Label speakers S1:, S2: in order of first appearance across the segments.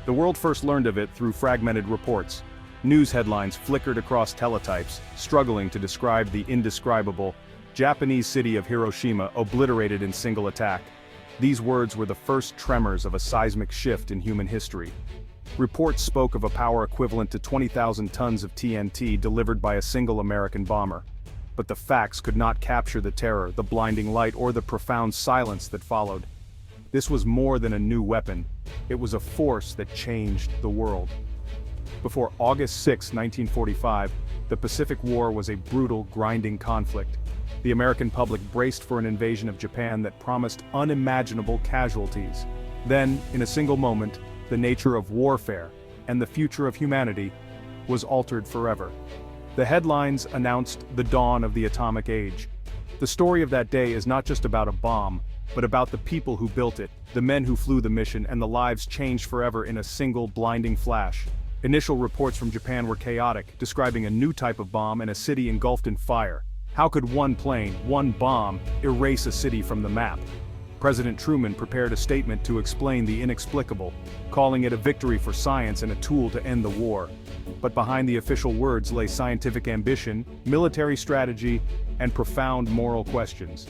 S1: The world first learned of it through fragmented reports. News headlines flickered across teletypes, struggling to describe the indescribable Japanese city of Hiroshima obliterated in single attack. These words were the first tremors of a seismic shift in human history. Reports spoke of a power equivalent to 20,000 tons of TNT delivered by a single American bomber. But the facts could not capture the terror, the blinding light, or the profound silence that followed. This was more than a new weapon. It was a force that changed the world. Before August 6, 1945, the Pacific War was a brutal, grinding conflict. The American public braced for an invasion of Japan that promised unimaginable casualties. Then, in a single moment, the nature of warfare, and the future of humanity, was altered forever. The headlines announced the dawn of the atomic age. The story of that day is not just about a bomb, but about the people who built it, the men who flew the mission, and the lives changed forever in a single blinding flash. Initial reports from Japan were chaotic, describing a new type of bomb and a city engulfed in fire. How could one plane, one bomb, erase a city from the map? President Truman prepared a statement to explain the inexplicable, calling it a victory for science and a tool to end the war. But behind the official words lay scientific ambition, military strategy, and profound moral questions.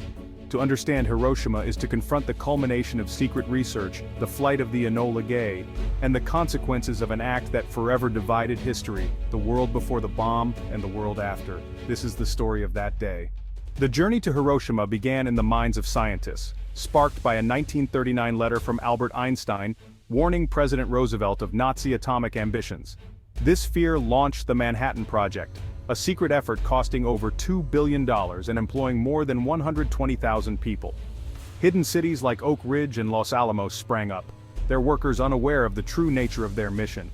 S1: To understand Hiroshima is to confront the culmination of secret research, the flight of the Enola Gay, and the consequences of an act that forever divided history, the world before the bomb and the world after. This is the story of that day. The journey to Hiroshima began in the minds of scientists, sparked by a 1939 letter from Albert Einstein warning President Roosevelt of Nazi atomic ambitions. This fear launched the Manhattan Project, a secret effort costing over $2 billion and employing more than 120,000 people. Hidden cities like Oak Ridge and Los Alamos sprang up, their workers unaware of the true nature of their mission.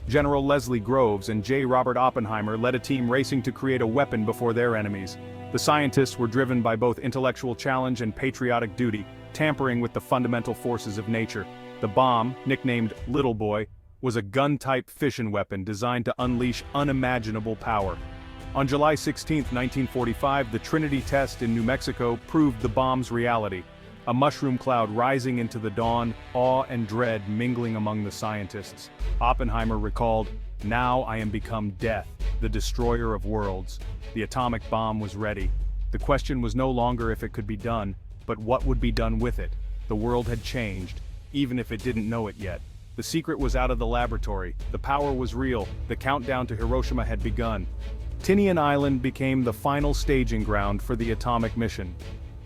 S1: General Leslie Groves and J. Robert Oppenheimer led a team racing to create a weapon before their enemies. The scientists were driven by both intellectual challenge and patriotic duty, tampering with the fundamental forces of nature. The bomb, nicknamed Little Boy, was a gun-type fission weapon designed to unleash unimaginable power. On July 16, 1945, the Trinity test in New Mexico proved the bomb's reality. A mushroom cloud rising into the dawn, awe and dread mingling among the scientists. Oppenheimer recalled, "Now I am become death, the destroyer of worlds." The atomic bomb was ready. The question was no longer if it could be done, but what would be done with it. The world had changed, even if it didn't know it yet. The secret was out of the laboratory, the power was real, the countdown to Hiroshima had begun. Tinian Island became the final staging ground for the atomic mission.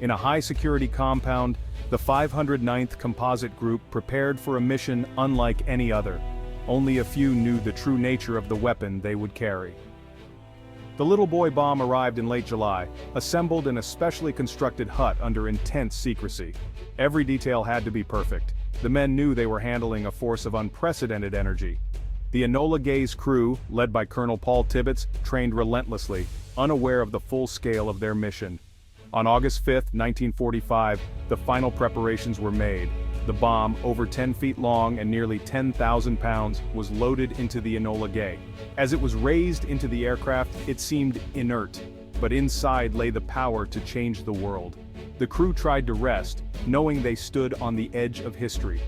S1: In a high-security compound, the 509th Composite Group prepared for a mission unlike any other. Only a few knew the true nature of the weapon they would carry. The Little Boy bomb arrived in late July, assembled in a specially constructed hut under intense secrecy. Every detail had to be perfect. The men knew they were handling a force of unprecedented energy. The Enola Gay's crew, led by Colonel Paul Tibbets, trained relentlessly, unaware of the full scale of their mission. On August 5, 1945, the final preparations were made. The bomb, over 10 feet long and nearly 10,000 pounds, was loaded into the Enola Gay. As it was raised into the aircraft, it seemed inert, but inside lay the power to change the world. The crew tried to rest, knowing they stood on the edge of history.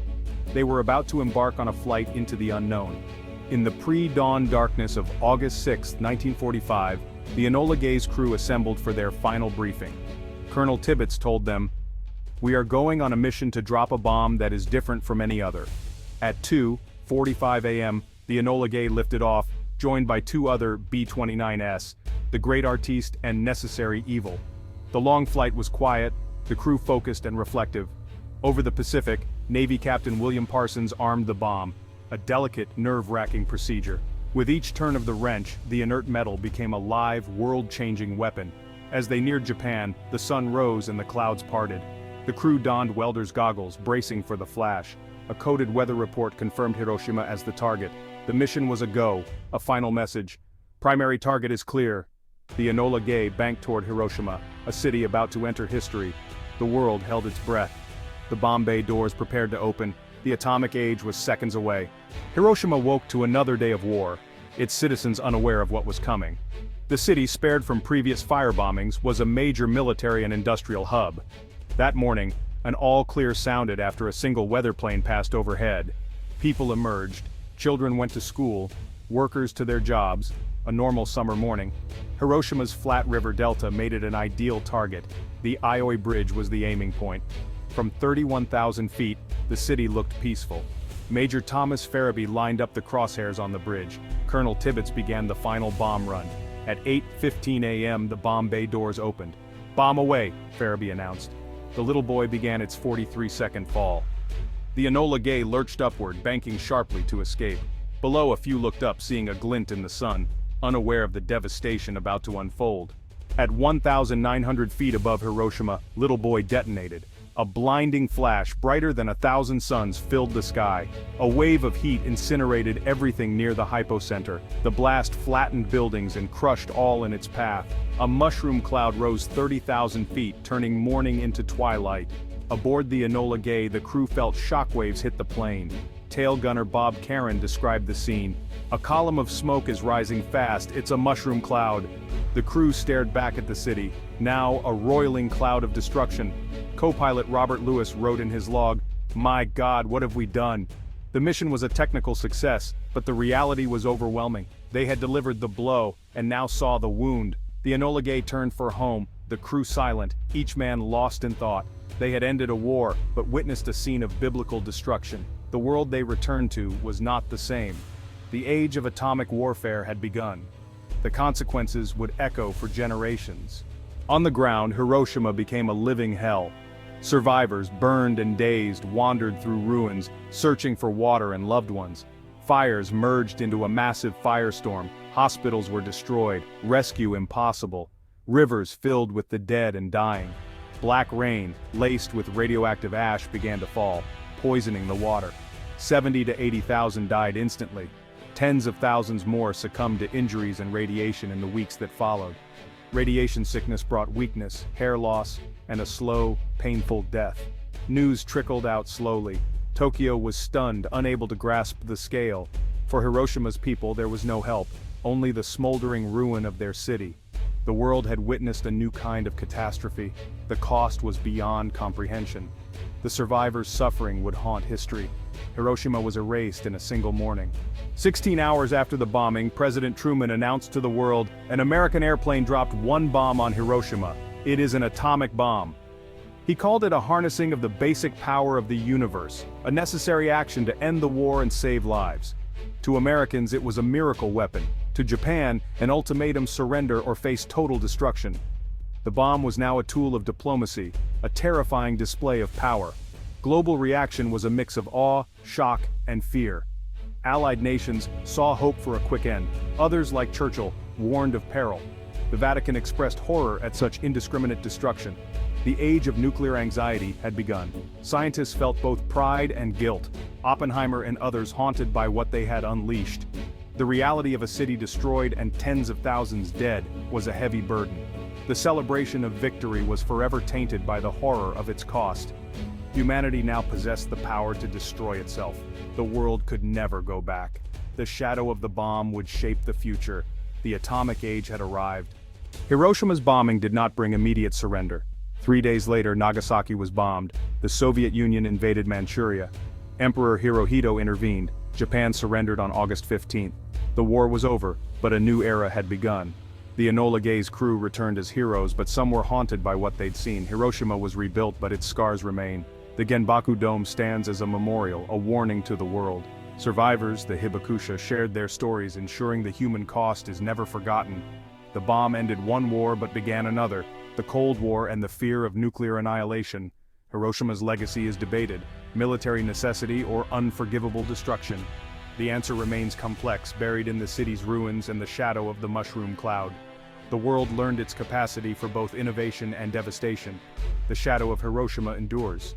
S1: They were about to embark on a flight into the unknown. In the pre-dawn darkness of August 6, 1945, the Enola Gay's crew assembled for their final briefing. Colonel Tibbets told them, "We are going on a mission to drop a bomb that is different from any other." At 2:45 a.m., the Enola Gay lifted off, joined by two other B-29s, the Great Artiste and Necessary Evil. The long flight was quiet, the crew focused and reflective. Over the Pacific, Navy Captain William Parsons armed the bomb, a delicate, nerve-wracking procedure. With each turn of the wrench, the inert metal became a live, world-changing weapon. As they neared Japan, the sun rose and the clouds parted. The crew donned welder's goggles, bracing for the flash. A coded weather report confirmed Hiroshima as the target. The mission was a go, a final message. Primary target is clear. The Enola Gay banked toward Hiroshima, a city about to enter history. The world held its breath. The bomb bay doors prepared to open. The atomic age was seconds away. Hiroshima woke to another day of war, its citizens unaware of what was coming. The city, spared from previous firebombings, was a major military and industrial hub. That morning, an all-clear sounded after a single weather plane passed overhead. People emerged, children went to school, workers to their jobs, a normal summer morning. Hiroshima's flat river delta made it an ideal target. The Ioi Bridge was the aiming point. From 31,000 feet, the city looked peaceful. Major Thomas Farabee lined up the crosshairs on the bridge. Colonel Tibbets began the final bomb run. At 8:15 a.m. the bomb bay doors opened. "Bomb away," Farabee announced. The little boy began its 43-second fall. The Enola Gay lurched upward, banking sharply to escape. Below, a few looked up, seeing a glint in the sun, unaware of the devastation about to unfold. At 1,900 feet above Hiroshima, Little Boy detonated. A blinding flash, brighter than 1,000 suns, filled the sky. A wave of heat incinerated everything near the hypocenter. The blast flattened buildings and crushed all in its path. A mushroom cloud rose 30,000 feet, turning morning into twilight. Aboard the Enola Gay, the crew felt shockwaves hit the plane. Tail gunner Bob Caron described the scene. "A column of smoke is rising fast, it's a mushroom cloud." The crew stared back at the city, now a roiling cloud of destruction. Co-pilot Robert Lewis wrote in his log, "My God, what have we done?" The mission was a technical success, but the reality was overwhelming. They had delivered the blow, and now saw the wound. The Enola Gay turned for home, the crew silent, each man lost in thought. They had ended a war, but witnessed a scene of biblical destruction. The world they returned to was not the same. The age of atomic warfare had begun. The consequences would echo for generations. On the ground, Hiroshima became a living hell. Survivors, burned and dazed, wandered through ruins, searching for water and loved ones. Fires merged into a massive firestorm, hospitals were destroyed, rescue impossible. Rivers filled with the dead and dying. Black rain, laced with radioactive ash, began to fall, poisoning the water. 70 to 80,000 died instantly. Tens of thousands more succumbed to injuries and radiation in the weeks that followed. Radiation sickness brought weakness, hair loss, and a slow, painful death. News trickled out slowly. Tokyo was stunned, unable to grasp the scale. For Hiroshima's people there was no help, only the smoldering ruin of their city. The world had witnessed a new kind of catastrophe. The cost was beyond comprehension. The survivors' suffering would haunt history. Hiroshima was erased in a single morning. 16 hours after the bombing, President Truman announced to the world, "An American airplane dropped one bomb on Hiroshima. It is an atomic bomb." He called it a harnessing of the basic power of the universe, a necessary action to end the war and save lives. To Americans, it was a miracle weapon. To Japan, an ultimatum: surrender or face total destruction. The bomb was now a tool of diplomacy, a terrifying display of power. Global reaction was a mix of awe, shock, and fear. Allied nations saw hope for a quick end. Others, like Churchill, warned of peril. The Vatican expressed horror at such indiscriminate destruction. The age of nuclear anxiety had begun. Scientists felt both pride and guilt, Oppenheimer and others haunted by what they had unleashed. The reality of a city destroyed and tens of thousands dead was a heavy burden. The celebration of victory was forever tainted by the horror of its cost. Humanity now possessed the power to destroy itself. The world could never go back. The shadow of the bomb would shape the future. The atomic age had arrived. Hiroshima's bombing did not bring immediate surrender. 3 days later, Nagasaki was bombed. The Soviet Union invaded Manchuria. Emperor Hirohito intervened. Japan surrendered on August 15th. The war was over, but a new era had begun. The Enola Gay's crew returned as heroes, but some were haunted by what they'd seen. Hiroshima was rebuilt, but its scars remain. The Genbaku Dome stands as a memorial, a warning to the world. Survivors, the Hibakusha, shared their stories, ensuring the human cost is never forgotten. The bomb ended one war but began another, the Cold War and the fear of nuclear annihilation. Hiroshima's legacy is debated: military necessity or unforgivable destruction. The answer remains complex, buried in the city's ruins and the shadow of the mushroom cloud. The world learned its capacity for both innovation and devastation. The shadow of Hiroshima endures.